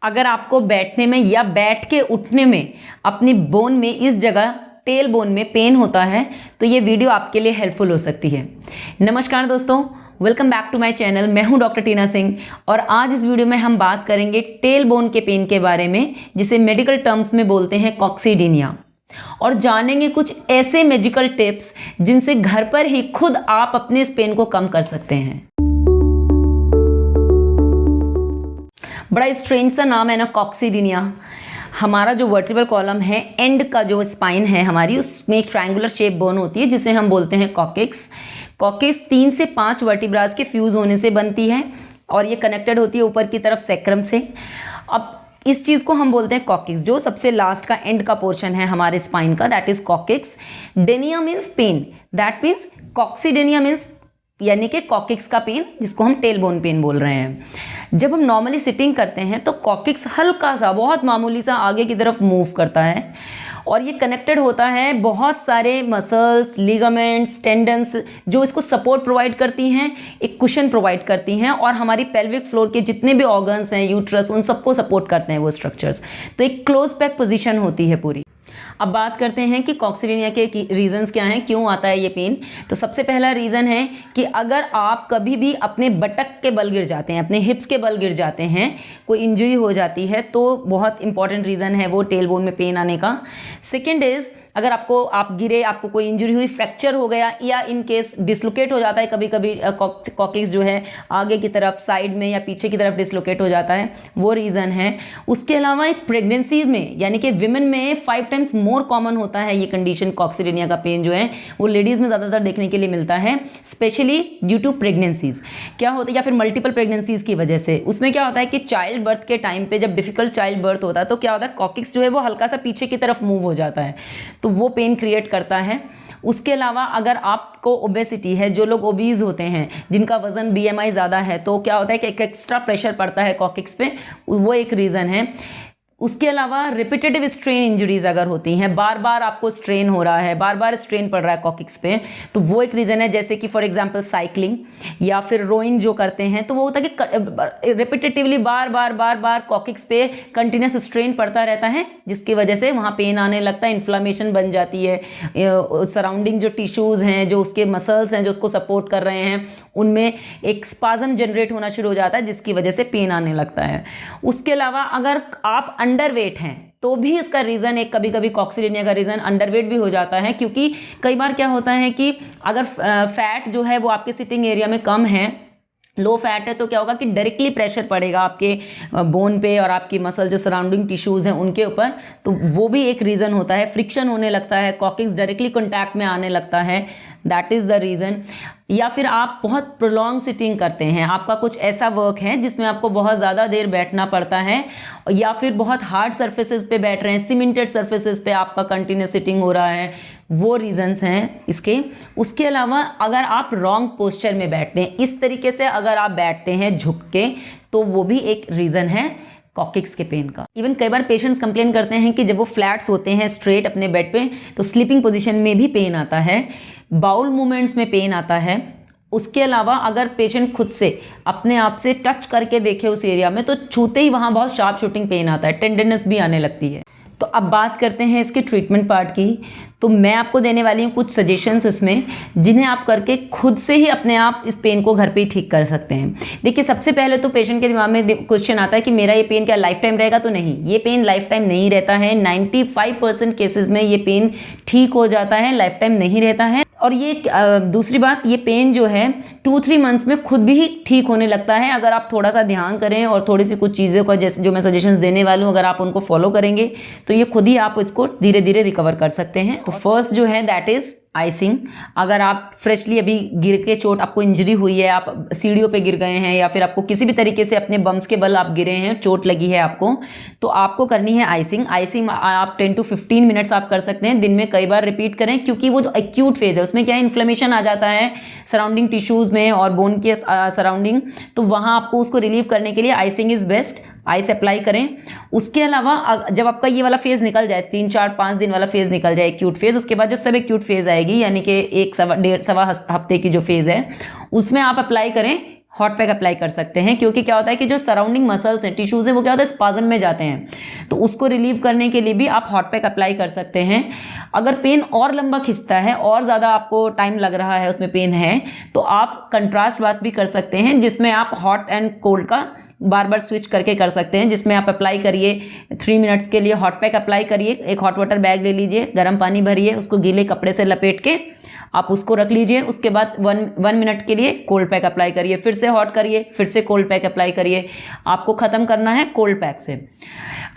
अगर आपको बैठने में या बैठ के उठने में अपनी बोन में इस जगह टेल बोन में पेन होता है तो ये वीडियो आपके लिए हेल्पफुल हो सकती है। नमस्कार दोस्तों, welcome back to my channel. मैं हूं डॉक्टर टीना सिंह और आज इस वीडियो में हम बात करेंगे टेल बोन के पेन के बारे में, जिसे मेडिकल टर्म्स में बोलते हैं कॉक्सीडिनिया, और जानेंगे कुछ ऐसे मैजिकल टिप्स जिनसे घर पर ही खुद आप अपने इस पेन को कम कर सकते हैं। बड़ा स्ट्रेंज सा नाम है ना, कॉक्सीडिनिया। हमारा जो वर्टिब्रल कॉलम है, एंड का जो स्पाइन है हमारी, उसमें एक ट्रायंगुलर शेप बोन होती है जिसे हम बोलते हैं कॉकिक्स। कॉकिक्स 3 से 5 वर्टिब्रास के फ्यूज होने से बनती है और ये कनेक्टेड होती है ऊपर की तरफ सैक्रम से। अब इस चीज़ को हम बोलते हैं कॉकिक्स। जो सबसे लास्ट का एंड का पोर्शन है हमारे स्पाइन का, that is coccyx. Dynia means pain, that means coccydynia means यानी कि कॉकिक्स का पेन, जिसको हम टेल बोन पेन बोल रहे हैं। जब हम नॉर्मली सिटिंग करते हैं तो कॉकिक्स हल्का सा, बहुत मामूली सा आगे की तरफ मूव करता है और ये कनेक्टेड होता है बहुत सारे मसल्स, लिगामेंट्स, टेंडन्स जो इसको सपोर्ट प्रोवाइड करती हैं, एक कुशन प्रोवाइड करती हैं और हमारी पेल्विक फ्लोर के जितने भी ऑर्गन्स हैं, यूट्रस, उन सबको सपोर्ट करते हैं वो स्ट्रक्चर्स। तो एक क्लोज पैक पोजीशन होती है पूरी। अब बात करते हैं कि कॉक्सीडिनिया के रीजंस क्या हैं, क्यों आता है ये पेन। तो सबसे पहला रीज़न है कि अगर आप कभी भी अपने बटक के बल गिर जाते हैं, अपने हिप्स के बल गिर जाते हैं, कोई इंजरी हो जाती है, तो बहुत इंपॉर्टेंट रीज़न है वो टेल बोन में पेन आने का। सेकेंड इज़, अगर आप गिरे, आपको कोई इंजरी हुई, फ्रैक्चर हो गया या इन केस डिसलोकेट हो जाता है, कभी कभी कॉकिक्स जो है आगे की तरफ, साइड में या पीछे की तरफ डिसलोकेट हो जाता है, वो रीज़न है। उसके अलावा एक प्रेगनेंसी में यानी कि विमेन में 5 टाइम्स मोर कॉमन होता है ये कंडीशन, कॉक्सीडिनिया का पेन जो है वो लेडीज़ में ज़्यादातर देखने के लिए मिलता है, स्पेशली ड्यू टू प्रेगनेंसीज। क्या होता है, या फिर मल्टीपल प्रेगनेंसीज की वजह से। उसमें क्या होता है कि चाइल्ड बर्थ के टाइम पे, जब डिफिकल्ट चाइल्ड बर्थ होता है, तो क्या होता है, कॉकिक्स जो है वो हल्का सा पीछे की तरफ मूव हो जाता है, तो वो पेन क्रिएट करता है। उसके अलावा अगर आपको ओबेसिटी है, जो लोग ओबीज होते हैं, जिनका वजन BMI ज़्यादा है, तो क्या होता है कि एक एक्स्ट्रा प्रेशर पड़ता है कॉकिक्स पे, वो एक रीज़न है। उसके अलावा रिपीटेटिव स्ट्रेन इंजरीज अगर होती हैं, बार बार आपको स्ट्रेन हो रहा है, बार बार स्ट्रेन पड़ रहा है कॉकिक्स पे, तो वो एक रीज़न है। जैसे कि फॉर एग्जांपल साइकिलिंग या फिर रोइंग जो करते हैं, तो वो होता है कि रिपीटेटिवली बार बार कॉकिक्स पे कंटिन्यूस स्ट्रेन पड़ता रहता है, जिसकी वजह से वहाँ पेन आने लगता है, इन्फ्लामेशन बन जाती है। सराउंडिंग जो टिश्यूज़ हैं, जो उसके मसल्स हैं जो उसको सपोर्ट कर रहे हैं, उनमें एक स्पाज्म जनरेट होना शुरू हो जाता है, जिसकी वजह से पेन आने लगता है। उसके अलावा अगर आप अंडरवेट हैं तो भी इसका रीज़न, एक कभी कभी कॉक्सीडिनिया का रीज़न अंडरवेट भी हो जाता है, क्योंकि कई बार क्या होता है कि अगर फैट जो है वो आपके सिटिंग एरिया में कम है, लो फैट है, तो क्या होगा कि डायरेक्टली प्रेशर पड़ेगा आपके बोन पे और आपकी मसल जो सराउंडिंग टिश्यूज़ हैं उनके ऊपर, तो वो भी एक रीज़न होता है। फ्रिक्शन होने लगता है, कॉकिक्स डायरेक्टली कॉन्टैक्ट में आने लगता है, दैट इज़ द रीज़न। या फिर आप बहुत प्रोलॉन्ग सिटिंग करते हैं, आपका कुछ ऐसा वर्क है जिसमें आपको बहुत ज़्यादा देर बैठना पड़ता है, या फिर बहुत हार्ड सर्फेसेस पे बैठ रहे हैं, सीमेंटेड सर्फेसेस पे आपका कंटिन्यूस सिटिंग हो रहा है, वो रीजंस हैं इसके। उसके अलावा अगर आप रॉन्ग पोस्चर में बैठते हैं, इस तरीके से अगर आप बैठते हैं झुक के, तो वो भी एक रीज़न है कॉकिक्स के पेन का। इवन कई बार पेशेंट्स कंप्लेन करते हैं कि जब वो फ्लैट्स होते हैं स्ट्रेट अपने बेड पे, तो स्लीपिंग पोजीशन में भी पेन आता है, बाउल मूवमेंट्स में पेन आता है। उसके अलावा अगर पेशेंट खुद से अपने आप से टच करके देखे उस एरिया में, तो छूते ही वहाँ बहुत शार्प शूटिंग पेन आता है, टेंडरनेस भी आने लगती है। तो अब बात करते हैं इसके ट्रीटमेंट पार्ट की। तो मैं आपको देने वाली हूँ कुछ सजेशंस इसमें, जिन्हें आप करके खुद से ही अपने आप इस पेन को घर पे ही ठीक कर सकते हैं। देखिए, सबसे पहले तो पेशेंट के दिमाग में क्वेश्चन आता है कि मेरा ये पेन क्या लाइफ टाइम रहेगा, तो नहीं, ये पेन लाइफ टाइम नहीं रहता है। 95% केसेस में ये पेन ठीक हो जाता है, लाइफ टाइम नहीं रहता है। और ये दूसरी बात, ये पेन जो है 2-3 मंथ्स में खुद भी ही ठीक होने लगता है, अगर आप थोड़ा सा ध्यान करें और थोड़ी सी कुछ चीज़ों का, जैसे जो मैं सजेशंस देने वाली हूँ, अगर आप उनको फॉलो करेंगे तो ये खुद ही आप इसको धीरे धीरे रिकवर कर सकते हैं। तो फर्स्ट जो है दैट इज़ आइसिंग। अगर आप फ्रेशली अभी गिर के चोट, आपको इंजरी हुई है, आप सीढ़ियों पे गिर गए हैं, या फिर आपको किसी भी तरीके से अपने बम्स के बल आप गिरे हैं, चोट लगी है आपको, तो आपको करनी है आइसिंग। आइसिंग आप 10 to 15 मिनट्स आप कर सकते हैं, दिन में कई बार रिपीट करें, क्योंकि वो जो एक्यूट फेज है उसमें क्या है, इन्फ्लेमेशन आ जाता है सराउंडिंग टिश्यूज़ में और बोन के सराउंडिंग, तो वहाँ आपको उसको रिलीव करने के लिए icing is best. Ice apply करें। उसके अलावा जब आपका ये वाला फेज़ निकल जाए, 3-4-5 दिन वाला फेज़ निकल जाए एक्यूट फेज़, उसके बाद जो सब एक्यूट फेज़ आएगी, यानी कि 1 सवा हफ्ते की जो फेज़ है, उसमें आप अप्लाई करें हॉट पैक अप्लाई कर सकते हैं, क्योंकि क्या होता है कि जो सराउंडिंग मसल्स हैं, टिश्यूज़ हैं, वो क्या होता है स्पाज्म में जाते हैं, तो उसको रिलीव करने के लिए भी आप हॉट पैक अप्लाई कर सकते हैं। अगर पेन और लंबा खिंचता है और ज़्यादा आपको टाइम लग रहा है, उसमें पेन है, तो आप कंट्रास्ट बाथ भी कर सकते हैं, जिसमें आप हॉट एंड कोल्ड का बार बार स्विच करके कर सकते हैं, जिसमें आप अप्लाई करिए 3 मिनट्स के लिए हॉट पैक अप्लाई करिए। एक हॉट वाटर बैग ले लीजिए, गर्म पानी भरिए, उसको गीले कपड़े से लपेट के आप उसको रख लीजिए। उसके बाद 1 मिनट के लिए कोल्ड पैक अप्लाई करिए, फिर से हॉट करिए, फिर से कोल्ड पैक अप्लाई करिए। आपको ख़त्म करना है कोल्ड पैक से।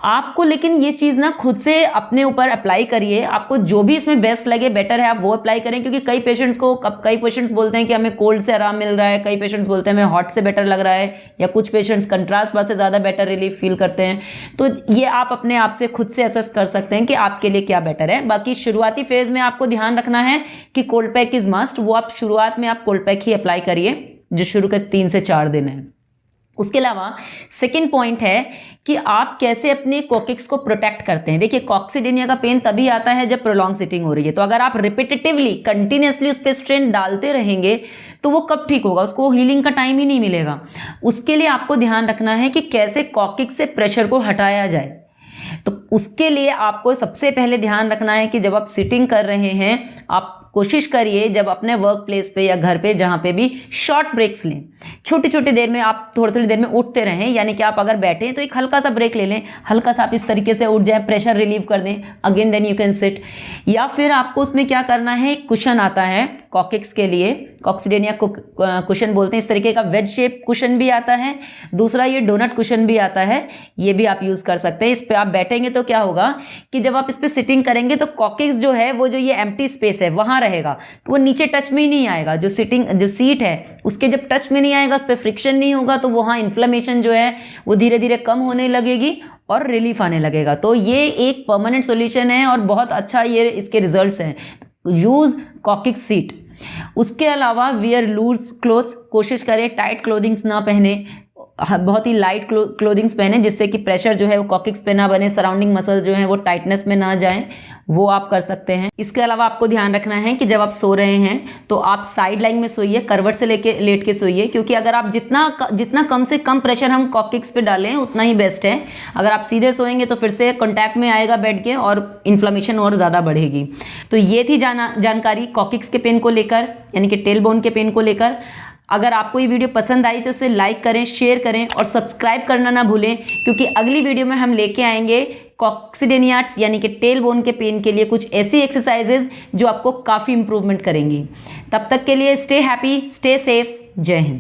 आपको लेकिन ये चीज़ ना खुद से अपने ऊपर अप्लाई करिए, आपको जो भी इसमें बेस्ट लगे, बेटर है आप वो अप्लाई करें, क्योंकि कई पेशेंट्स बोलते हैं कि हमें कोल्ड से आराम मिल रहा है, कई पेशेंट्स बोलते हैं हमें हॉट से बेटर लग रहा है, या कुछ पेशेंट्स कंट्रास्ट बाथ से ज़्यादा बेटर रिलीफ फील करते हैं। तो ये आप अपने आप से खुद से असेस कर सकते हैं कि आपके लिए क्या बेटर है। बाकी शुरुआती फेज़ में आपको ध्यान रखना है कि कोल्ड पैक इज़ मस्ट, वो आप शुरुआत में आप कोल्ड पैक ही अप्लाई करिए, जो शुरू के 3 से 4 दिन है। उसके अलावा सेकंड पॉइंट है कि आप कैसे अपने कॉकिक्स को प्रोटेक्ट करते हैं। देखिए, कॉक्सीडेनिया का पेन तभी आता है जब प्रोलॉन्ग सिटिंग हो रही है, तो अगर आप रिपीटेटिवली कंटिन्यूसली उस पर स्ट्रेन डालते रहेंगे तो वो कब ठीक होगा, उसको हीलिंग का टाइम ही नहीं मिलेगा। उसके लिए आपको ध्यान रखना है कि कैसे कॉकिक्स से प्रेशर को हटाया जाए। तो उसके लिए आपको सबसे पहले ध्यान रखना है कि जब आप सिटिंग कर रहे हैं, आप कोशिश करिए जब अपने वर्क प्लेस पे या घर पे जहाँ पे भी शॉर्ट ब्रेक्स लें। छोटी छोटी देर में आप थोड़ी देर में उठते रहें, यानी कि आप अगर बैठे हैं तो एक हल्का सा ब्रेक ले लें, हल्का सा आप इस तरीके से उठ जाए, प्रेशर रिलीव कर दें, again then you can sit. या फिर आपको उसमें क्या करना है, एक कुशन आता है कॉकिक्स के लिए, कॉक्सीडेनिया कुशन बोलते हैं, इस तरीके का वेज शेप कुशन भी आता है, दूसरा ये डोनट कुशन भी आता है, ये भी आप यूज़ कर सकते हैं। इस पर आप बैठेंगे तो क्या होगा कि जब आप इस पर सिटिंग करेंगे तो कॉकिक्स जो है वो जो ये एम्प्टी स्पेस है वहाँ रहेगा, तो वो नीचे टच में ही नहीं आएगा। जो सीट है उसके जब टच में नहीं आएगा, उस पर फ्रिक्शन नहीं होगा, तो वहाँ इन्फ्लेमेशन जो है वो धीरे धीरे कम होने लगेगी और रिलीफ आने लगेगा। तो ये एक परमानेंट सॉल्यूशन है और बहुत अच्छा ये इसके रिजल्ट्स हैं। Use coccyx seat. उसके अलावा वियर लूज क्लोथ्स, कोशिश करें टाइट क्लोथिंग्स ना पहने, बहुत ही लाइट क्लोथिंग्स पहने, जिससे कि प्रेशर जो है वो कॉकिक्स पे ना बने, सराउंडिंग मसल जो है वो टाइटनेस में ना जाएं, वो आप कर सकते हैं। इसके अलावा आपको ध्यान रखना है कि जब आप सो रहे हैं तो आप साइड लाइन में सोइए, करवट से लेट के सोइए, क्योंकि अगर आप जितना कम से कम प्रेशर हम कॉकिक्स पे डालें उतना ही बेस्ट है। अगर आप सीधे सोएंगे तो फिर से कॉन्टैक्ट में आएगा बेड के और इन्फ्लेमेशन और ज़्यादा बढ़ेगी। तो ये थी जानकारी कॉकिक्स के पेन को लेकर, यानी कि टेल बोन के पेन को लेकर। अगर आपको ये वीडियो पसंद आई तो इसे लाइक करें, शेयर करें और सब्सक्राइब करना ना भूलें, क्योंकि अगली वीडियो में हम लेके आएंगे कॉक्सीडेनिया यानी कि टेल बोन के पेन के लिए कुछ ऐसी एक्सरसाइजेज जो आपको काफ़ी इंप्रूवमेंट करेंगी। तब तक के लिए स्टे हैप्पी, स्टे सेफ, जय हिंद।